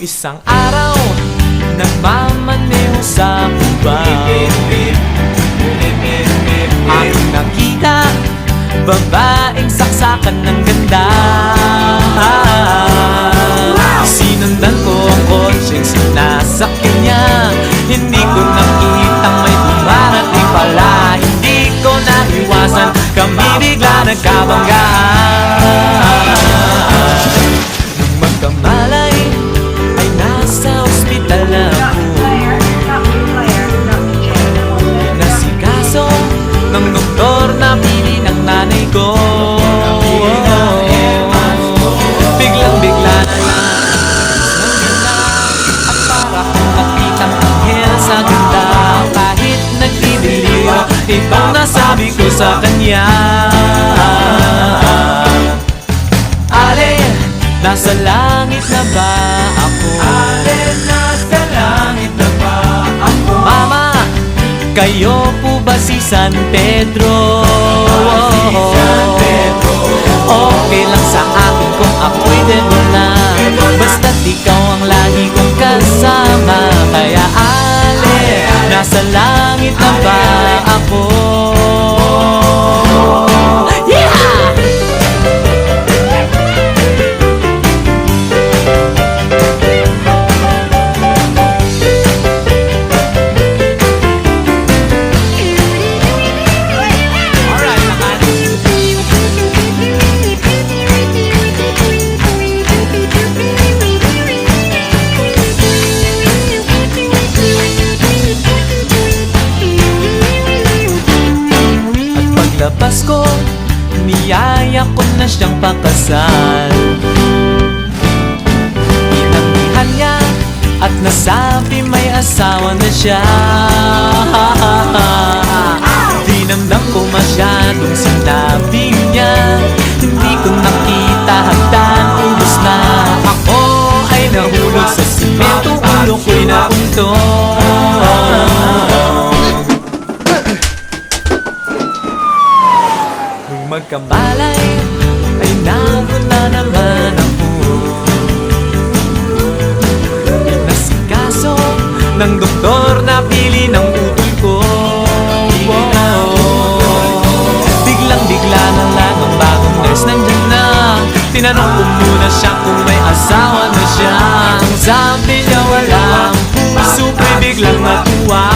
Isang araw, nagmamaneho sa Cuba, aking nakita babaeng saksakan ng ganda. Sinundan ko ang kotseng sinasakyan niya. Hindi ko nakitang may dumarating pala. Hindi ko naiwasan, kami bigla nagkabanggaan. Nung magkamalay ay nasa ospital ako. Inasikaso ng doktor na pili ng nanay ko. Biglang-bigla na lang at para kong nakitang anghel sa ganda. Kahit nagdidiliw, ibang nasabi ko sa kanya. Ale, nasa langit na ba ako? Ale, nasa langit na ba ako? Mama, kayo po ba si San Pedro? Okay lang sa akin kung ako'y debo na, basta't ikaw ang lagi kong kasama. Kaya ale, nasa langit na ba ako? Paglabas ko, niyaya ko na siyang pakasal. Inanggihan niya at nasabi may asawa na siya. Dinamdam ko masyadong sinabi niya. Hindi ko nakita hagdan, ubos na. Ako ay nahulog sa simento, ulo ko'y nauntong. Magkamalay ay nabuna naman ako. Inasikaso ng doktor na pili ng utol ko. Biglang-bigla na lang ang bagong nurse nandyan na. Tinanong ko muna siya kung may asawa na siya. Ang sabi niya walang puso ko'y biglang natuwa.